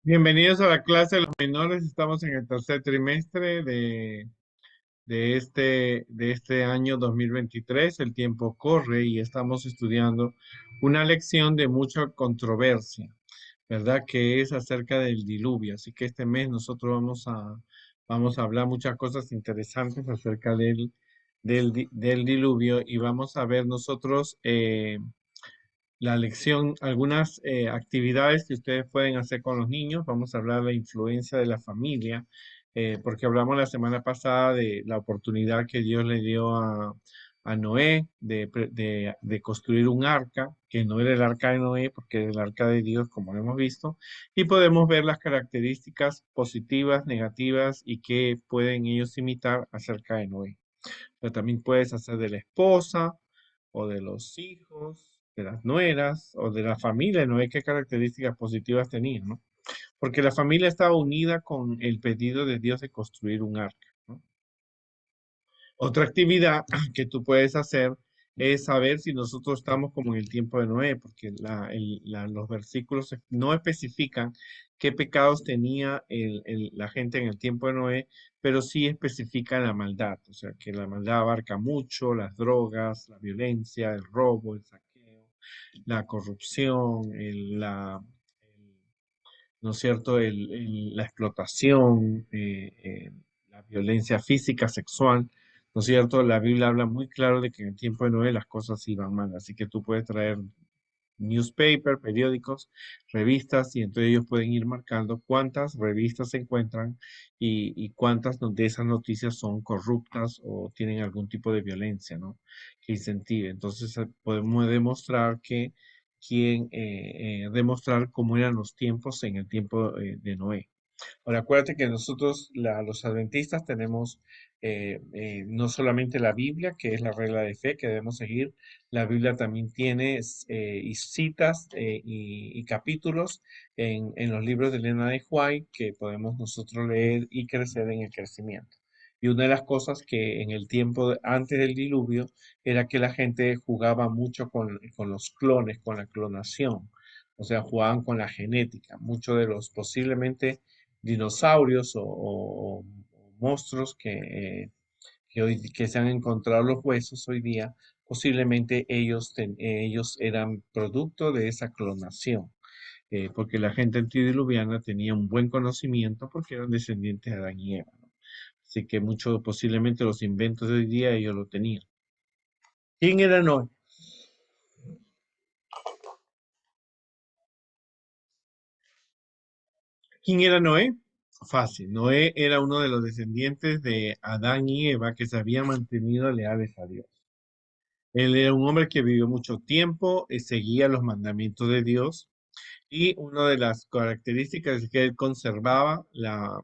Bienvenidos a la clase de los menores. Estamos en el tercer trimestre de este año 2023. El tiempo corre y estamos estudiando una lección de mucha controversia, ¿verdad? Que es acerca del diluvio. Así que este mes nosotros vamos a hablar muchas cosas interesantes acerca del diluvio y vamos a ver nosotros la lección, algunas actividades que ustedes pueden hacer con los niños. Vamos a hablar de la influencia de la familia, porque hablamos la semana pasada de la oportunidad que Dios le dio a Noé de construir un arca, que no era el arca de Noé, porque era el arca de Dios, como lo hemos visto, y podemos ver las características positivas, negativas y que pueden ellos imitar acerca de Noé. Pero también puedes hacer de la esposa o de los hijos, de las nueras o de la familia, ¿no? ¿Qué características positivas tenía, no? Porque la familia estaba unida con el pedido de Dios de construir un arca, ¿no? Otra actividad que tú puedes hacer es saber si nosotros estamos como en el tiempo de Noé, porque los versículos no especifican qué pecados tenía la gente en el tiempo de Noé, pero sí especifican la maldad, o sea, que la maldad abarca mucho, las drogas, la violencia, el robo, el saqueo, la corrupción, ¿no es cierto? La explotación, la violencia física, sexual, ¿no es cierto? La Biblia habla muy claro de que en el tiempo de Noé las cosas iban mal, así que tú puedes traer newspaper, periódicos, revistas, y entonces ellos pueden ir marcando cuántas revistas se encuentran y cuántas de esas noticias son corruptas o tienen algún tipo de violencia, ¿no? Que incentive. Entonces podemos demostrar demostrar cómo eran los tiempos en el tiempo de Noé. Ahora, acuérdate que nosotros, los adventistas, tenemos no solamente la Biblia, que es la regla de fe que debemos seguir. La Biblia también tiene y citas y capítulos en los libros de Elena de White que podemos nosotros leer y crecer en el crecimiento. Y una de las cosas que en el tiempo antes del diluvio era que la gente jugaba mucho con los clones, con la clonación. O sea, jugaban con la genética. Muchos de los posiblemente dinosaurios o monstruos que se han encontrado los huesos hoy día, posiblemente ellos eran producto de esa clonación, porque la gente antediluviana tenía un buen conocimiento porque eran descendientes de Adán y Eva, ¿no? Así que mucho, posiblemente los inventos de hoy día ellos lo tenían. ¿Quién era Noé? ¿Quién era Noé? Fácil. Noé era uno de los descendientes de Adán y Eva que se habían mantenido leales a Dios. Él era un hombre que vivió mucho tiempo, seguía los mandamientos de Dios y una de las características es que él conservaba la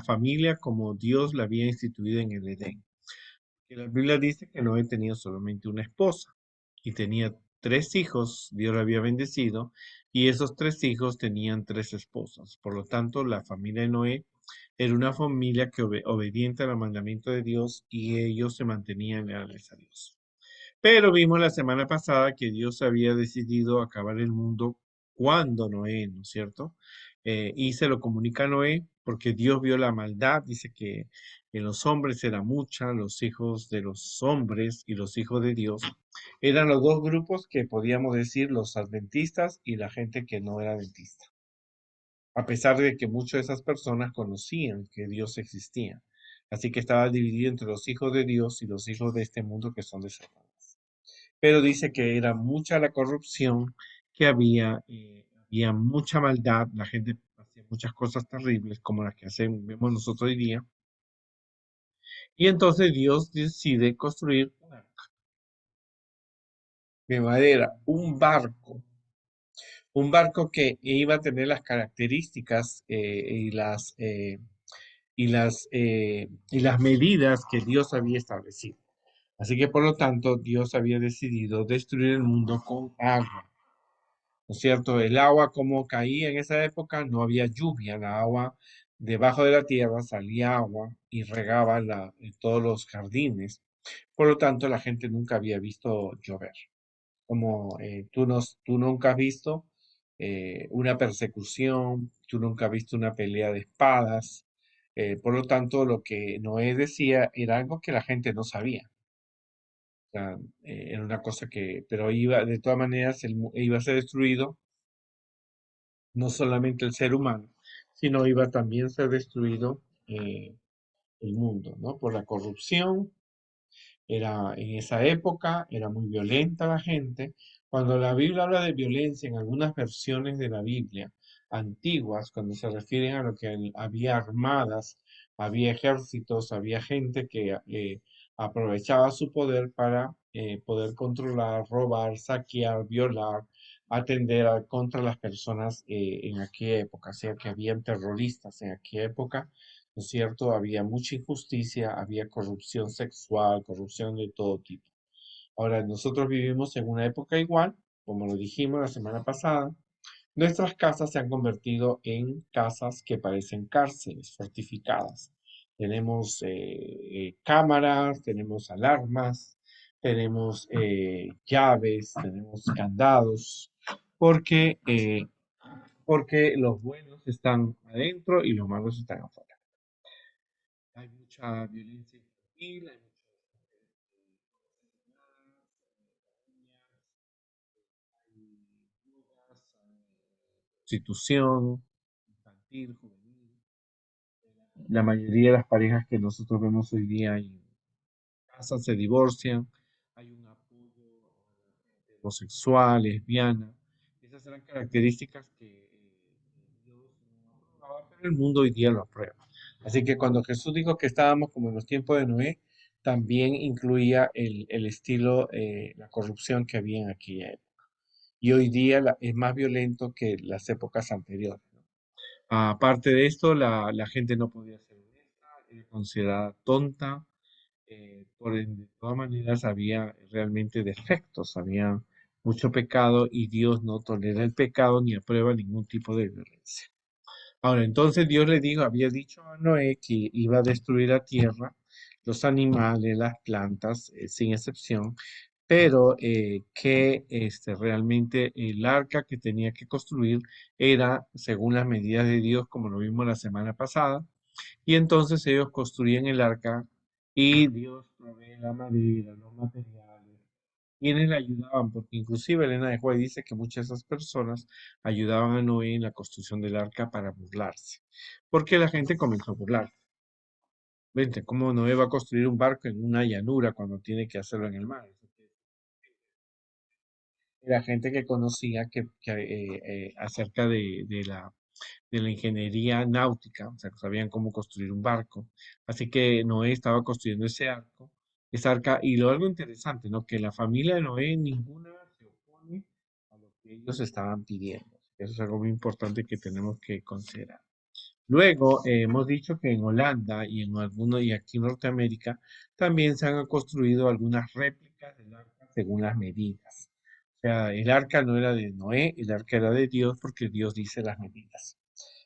familia como Dios la había instituido en el Edén. Y la Biblia dice que Noé tenía solamente una esposa y tenía tres hijos, Dios lo había bendecido, y esos tres hijos tenían tres esposas. Por lo tanto, la familia de Noé era una familia que obediente al mandamiento de Dios y ellos se mantenían leales a Dios. Pero vimos la semana pasada que Dios había decidido acabar el mundo cuando Noé, ¿no es cierto? Y se lo comunica a Noé porque Dios vio la maldad, dice que en los hombres era mucha, los hijos de los hombres y los hijos de Dios eran los dos grupos que podíamos decir los adventistas y la gente que no era adventista, a pesar de que muchas de esas personas conocían que Dios existía. Así que estaba dividido entre los hijos de Dios y los hijos de este mundo que son de Satanás, pero dice que era mucha la corrupción que había mucha maldad, la gente hacía muchas cosas terribles como las que vemos nosotros hoy día, y entonces Dios decide construir un arca de madera, un barco que iba a tener las características y las medidas que Dios había establecido. Así que por lo tanto Dios había decidido destruir el mundo con agua. ¿No es cierto? El agua como caía en esa época, no había lluvia, la agua debajo de la tierra salía agua y regaba en todos los jardines. Por lo tanto, la gente nunca había visto llover. Como tú nunca has visto una persecución, tú nunca has visto una pelea de espadas. Por lo tanto, lo que Noé decía era algo que la gente no sabía. O sea, era una cosa que, pero iba, de todas maneras, iba a ser destruido no solamente el ser humano, sino iba también a ser destruido el mundo, ¿no? Por la corrupción. Era en esa época, era muy violenta la gente. Cuando la Biblia habla de violencia en algunas versiones de la Biblia antiguas, cuando se refieren a lo que había armadas, había ejércitos, había gente que aprovechaba su poder para poder controlar, robar, saquear, violar, contra las personas en aquella época. O sea, que habían terroristas en aquella época, ¿no es cierto? Había mucha injusticia, había corrupción sexual, corrupción de todo tipo. Ahora, nosotros vivimos en una época igual, como lo dijimos la semana pasada. Nuestras casas se han convertido en casas que parecen cárceles fortificadas. Tenemos cámaras, tenemos alarmas, tenemos llaves, tenemos candados, porque, eh, porque los buenos están adentro y los malos están afuera. Hay mucha violencia infantil, hay muchas hay drogas, hay prostitución infantil, juvenil. La mayoría de las parejas que nosotros vemos hoy día en casa se divorcian, hay un apoyo homosexual, lesbiana. Esas eran características que Dios no aprobaba, pero el mundo hoy día lo aprueba. Así que cuando Jesús dijo que estábamos como en los tiempos de Noé, también incluía el estilo, la corrupción que había en aquella época. Y hoy día es más violento que las épocas anteriores, ¿no? Aparte de esto, la gente no podía ser honesta, era considerada tonta, de todas maneras había realmente defectos, había mucho pecado y Dios no tolera el pecado ni aprueba ningún tipo de violencia. Ahora, entonces Dios le dijo, había dicho a Noé que iba a destruir la tierra, los animales, las plantas, sin excepción, pero que realmente el arca que tenía que construir era según las medidas de Dios, como lo vimos la semana pasada, y entonces ellos construían el arca y Dios provee la madera, los materiales, quienes le ayudaban, porque inclusive Elena de White dice que muchas de esas personas ayudaban a Noé en la construcción del arca para burlarse, porque la gente comenzó a burlarse. Vente, ¿cómo Noé va a construir un barco en una llanura cuando tiene que hacerlo en el mar? Era gente que conocía acerca de la ingeniería náutica, o sea, que sabían cómo construir un barco. Así que Noé estaba construyendo esa arca, y lo algo interesante, ¿no? Que la familia de Noé ninguna se opone a lo que ellos estaban pidiendo. Eso es algo muy importante que tenemos que considerar. Luego, hemos dicho que en Holanda y en algunos, y aquí en Norteamérica, también se han construido algunas réplicas del arca según las medidas. O sea, el arca no era de Noé, el arca era de Dios porque Dios dice las medidas.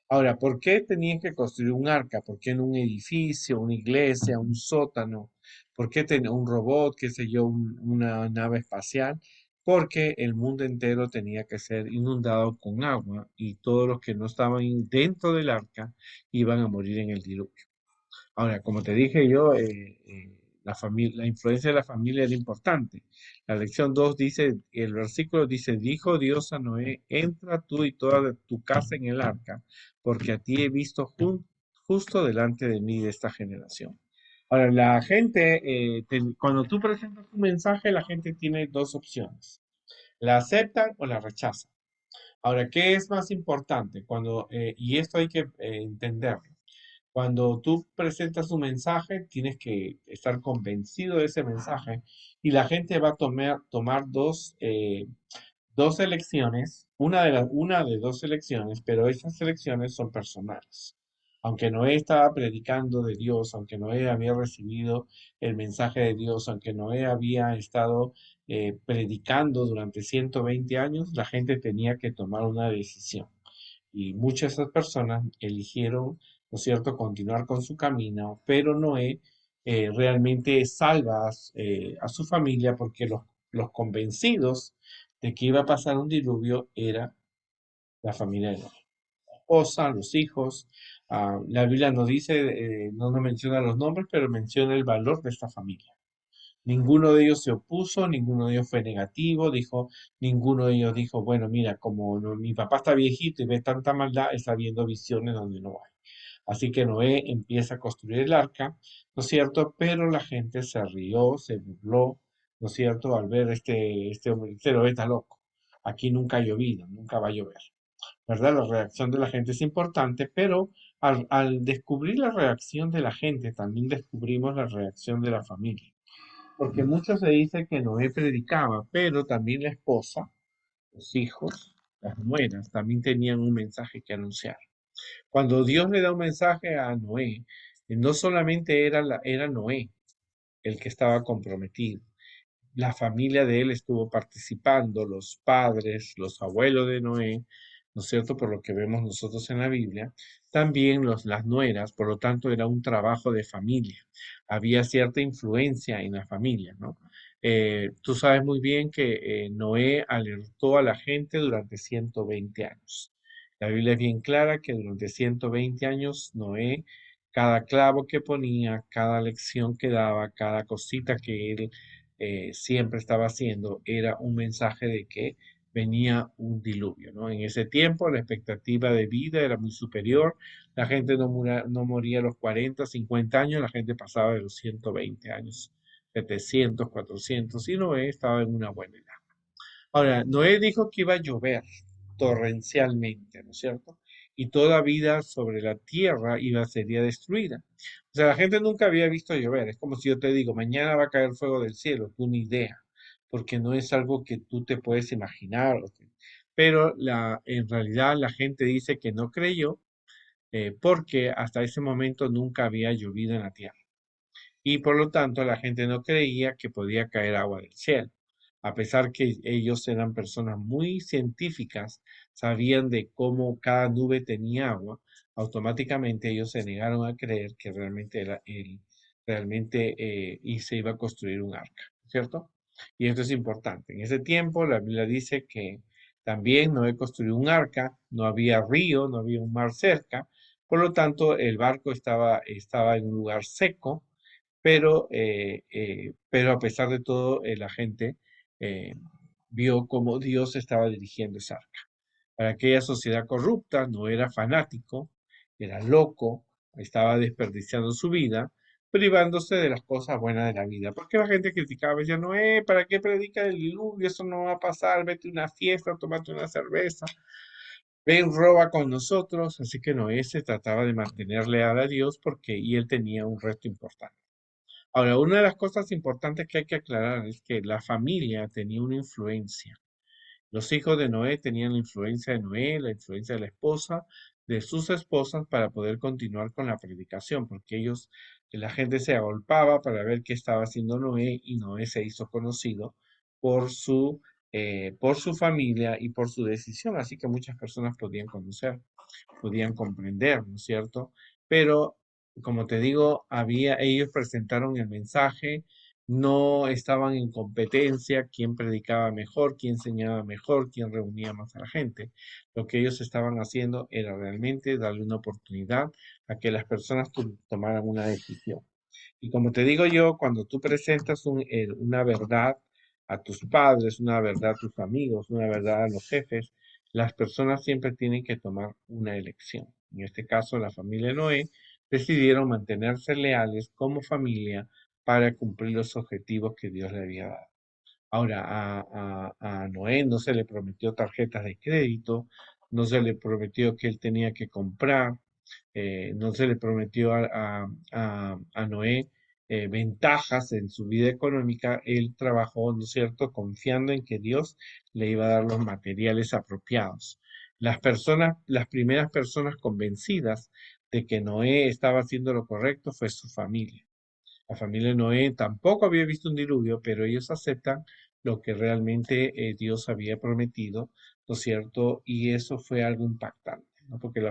Ahora, ¿por qué tenían que construir un arca? ¿Por qué en un edificio, una iglesia, un sótano? ¿Por qué tener un robot, qué sé yo, una nave espacial? Porque el mundo entero tenía que ser inundado con agua y todos los que no estaban dentro del arca iban a morir en el diluvio. Ahora, como te dije yo, la influencia de la familia era importante. La lección 2 dice, el versículo dice, dijo Dios a Noé, entra tú y toda tu casa en el arca, porque a ti he visto justo delante de mí de esta generación. Ahora, la gente, cuando tú presentas un mensaje, la gente tiene dos opciones. La aceptan o la rechazan. Ahora, ¿qué es más importante? Y esto hay que entenderlo. Cuando tú presentas un mensaje, tienes que estar convencido de ese mensaje y la gente va a tomar dos elecciones, una de dos elecciones, pero esas elecciones son personales. Aunque Noé estaba predicando de Dios, aunque Noé había recibido el mensaje de Dios, aunque Noé había estado predicando durante 120 años, la gente tenía que tomar una decisión. Y muchas de esas personas eligieron, ¿no es cierto?, continuar con su camino, pero Noé realmente salva a su familia porque los convencidos de que iba a pasar un diluvio la familia de Noé. La esposa, los hijos. La Biblia no dice, no nos menciona los nombres, pero menciona el valor de esta familia. Ninguno de ellos se opuso, ninguno de ellos fue negativo, ninguno de ellos dijo, bueno, mira, como mi papá está viejito y ve tanta maldad, está viendo visiones donde no hay. Así que Noé empieza a construir el arca, ¿no es cierto? Pero la gente se rió, se burló, ¿no es cierto? Al ver este hombre, este Noé está loco. Aquí nunca ha llovido, nunca va a llover, ¿verdad? La reacción de la gente es importante, pero al descubrir la reacción de la gente, también descubrimos la reacción de la familia. Porque mucho se dice que Noé predicaba, pero también la esposa, los hijos, las nueras, también tenían un mensaje que anunciar. Cuando Dios le da un mensaje a Noé, no solamente era Noé el que estaba comprometido, la familia de él estuvo participando, los padres, los abuelos de Noé, ¿no es cierto? Por lo que vemos nosotros en la Biblia, también las nueras, por lo tanto era un trabajo de familia, había cierta influencia en la familia, ¿no? Tú sabes muy bien que Noé alertó a la gente durante 120 años. La Biblia es bien clara que durante 120 años Noé, cada clavo que ponía, cada lección que daba, cada cosita que él siempre estaba haciendo era un mensaje de que venía un diluvio, ¿no? En ese tiempo la expectativa de vida era muy superior, la gente no moría a los 40, 50 años, la gente pasaba de los 120 años, 700, 400, y Noé estaba en una buena edad. Ahora, Noé dijo que iba a llover torrencialmente, ¿no es cierto? Y toda vida sobre la tierra sería destruida. O sea, la gente nunca había visto llover. Es como si yo te digo, mañana va a caer fuego del cielo, tú ni idea, porque no es algo que tú te puedes imaginar. Pero en realidad la gente dice que no creyó porque hasta ese momento nunca había llovido en la tierra y por lo tanto la gente no creía que podía caer agua del cielo. A pesar que ellos eran personas muy científicas, sabían de cómo cada nube tenía agua, automáticamente ellos se negaron a creer que realmente realmente y se iba a construir un arca, ¿cierto? Y esto es importante. En ese tiempo la Biblia dice que también Noé construyó un arca, no había río, no había un mar cerca, por lo tanto el barco estaba en un lugar seco, pero a pesar de todo, la gente eh, vio cómo Dios estaba dirigiendo esa arca. Para aquella sociedad corrupta, no era fanático, era loco, estaba desperdiciando su vida, privándose de las cosas buenas de la vida. Porque la gente criticaba, decía, no, ¿para qué predica el diluvio? Eso no va a pasar, vete a una fiesta, tómate una cerveza, ven, roba con nosotros. Así que Noé se trataba de mantener leal a Dios y él tenía un reto importante. Ahora, una de las cosas importantes que hay que aclarar es que la familia tenía una influencia. Los hijos de Noé tenían la influencia de Noé, la influencia de la esposa, de sus esposas para poder continuar con la predicación, porque la gente se agolpaba para ver qué estaba haciendo Noé y Noé se hizo conocido por por su familia y por su decisión, así que muchas personas podían conocer, podían comprender, ¿no es cierto? Pero, como te digo, ellos presentaron el mensaje, no estaban en competencia, quién predicaba mejor, quién enseñaba mejor, quién reunía más a la gente. Lo que ellos estaban haciendo era realmente darle una oportunidad a que las personas tomaran una decisión. Y como te digo yo, cuando tú presentas una verdad a tus padres, una verdad a tus amigos, una verdad a los jefes, las personas siempre tienen que tomar una elección. En este caso, la familia de Noé decidieron mantenerse leales como familia para cumplir los objetivos que Dios le había dado. Ahora, a Noé no se le prometió tarjetas de crédito, no se le prometió que él tenía que comprar, no se le prometió a Noé ventajas en su vida económica, él trabajó, ¿no es cierto?, confiando en que Dios le iba a dar los materiales apropiados. Las primeras personas convencidas de que Noé estaba haciendo lo correcto fue su familia. La familia de Noé tampoco había visto un diluvio, pero ellos aceptan lo que realmente Dios había prometido, ¿no es cierto? Y eso fue algo impactante, ¿no? Porque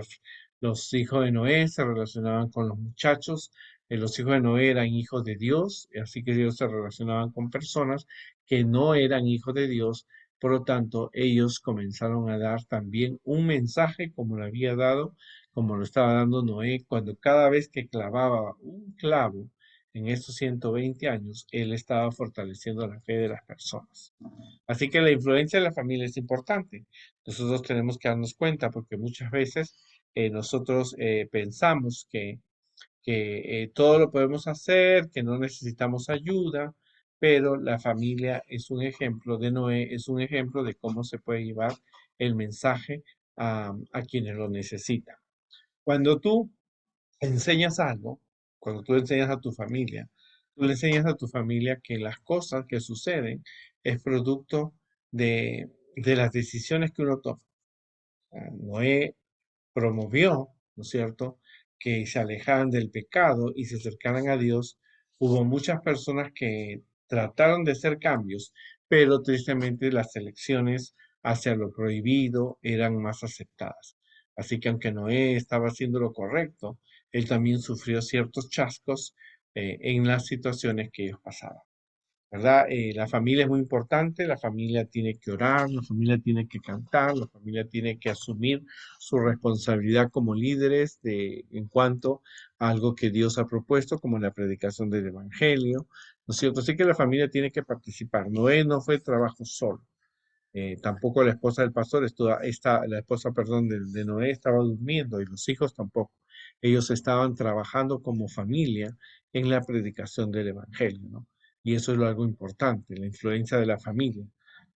los hijos de Noé se relacionaban con los muchachos, los hijos de Noé eran hijos de Dios, así que ellos se relacionaban con personas que no eran hijos de Dios, Por lo tanto, ellos comenzaron a dar también un mensaje como lo había dado, como lo estaba dando Noé, cuando cada vez que clavaba un clavo en estos 120 años, él estaba fortaleciendo la fe de las personas. Así que la influencia de la familia es importante. Nosotros tenemos que darnos cuenta porque muchas veces nosotros pensamos que todo lo podemos hacer, que no necesitamos ayuda, pero la familia es un ejemplo de Noé, es un ejemplo de cómo se puede llevar el mensaje a quienes lo necesitan. Cuando tú enseñas algo, cuando tú enseñas a tu familia, tú le enseñas a tu familia que las cosas que suceden es producto de las decisiones que uno toma. Noé promovió, ¿no es cierto?, que se alejaran del pecado y se acercaran a Dios. Hubo muchas personas que trataron de hacer cambios, pero tristemente las elecciones hacia lo prohibido eran más aceptadas. Así que aunque Noé estaba haciendo lo correcto, él también sufrió ciertos chascos en las situaciones que ellos pasaban. ¿Verdad? La familia es muy importante, la familia tiene que orar, la familia tiene que cantar, la familia tiene que asumir su responsabilidad como líderes en cuanto a algo que Dios ha propuesto, como la predicación del Evangelio, ¿no es cierto? Así que la familia tiene que participar. Noé no fue trabajo solo. Tampoco la esposa del pastor, la esposa, perdón, de Noé estaba durmiendo y los hijos tampoco. Ellos estaban trabajando como familia en la predicación del Evangelio, ¿no? Y eso es algo importante, la influencia de la familia.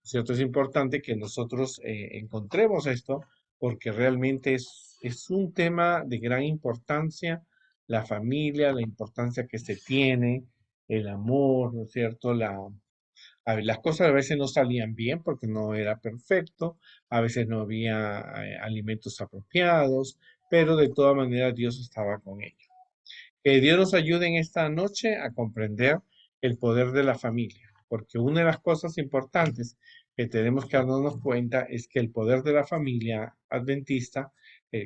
¿Cierto? Es importante que nosotros encontremos esto porque realmente es un tema de gran importancia, la familia, la importancia que se tiene, el amor, ¿no es cierto? A ver, las cosas a veces no salían bien porque no era perfecto, a veces no había alimentos apropiados, pero de todas maneras Dios estaba con ellos. Que Dios nos ayude en esta noche a comprender el poder de la familia, porque una de las cosas importantes que tenemos que darnos cuenta es que el poder de la familia adventista,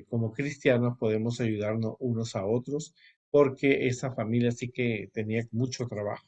como cristianos, podemos ayudarnos unos a otros, porque esa familia sí que tenía mucho trabajo.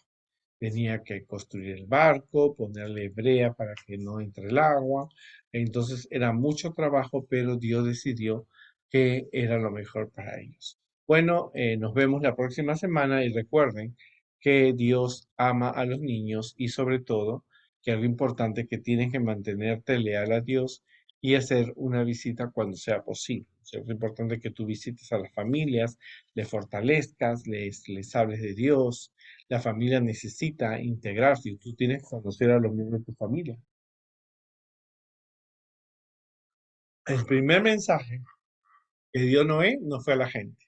Tenía que construir el barco, ponerle brea para que no entre el agua. Entonces era mucho trabajo, pero Dios decidió que era lo mejor para ellos. Bueno, nos vemos la próxima semana y recuerden que Dios ama a los niños y sobre todo que es lo importante que tienen que mantenerte leal a Dios y hacer una visita cuando sea posible. O sea, es importante que tú visites a las familias, les fortalezcas, les hables de Dios. La familia necesita integrarse y tú tienes que conocer a los miembros de tu familia. El primer mensaje que dio Noé no fue a la gente.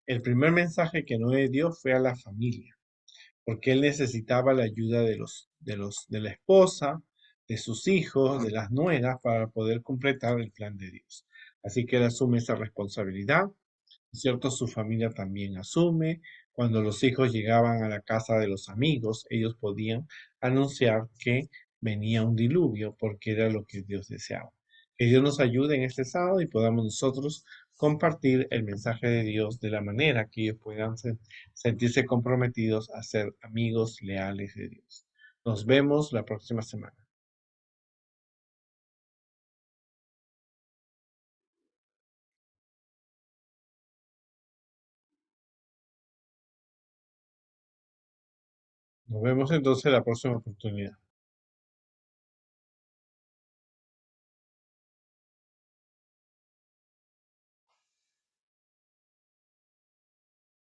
El primer mensaje que Noé dio fue a la familia, porque él necesitaba la ayuda de la esposa, de sus hijos, de las nueras para poder completar el plan de Dios. Así que él asume esa responsabilidad. ¿Cierto? Su familia también asume. Cuando los hijos llegaban a la casa de los amigos, ellos podían anunciar que venía un diluvio porque era lo que Dios deseaba. Que Dios nos ayude en este sábado y podamos nosotros compartir el mensaje de Dios de la manera que ellos puedan sentirse comprometidos a ser amigos leales de Dios. Nos vemos la próxima semana. Nos vemos entonces la próxima oportunidad.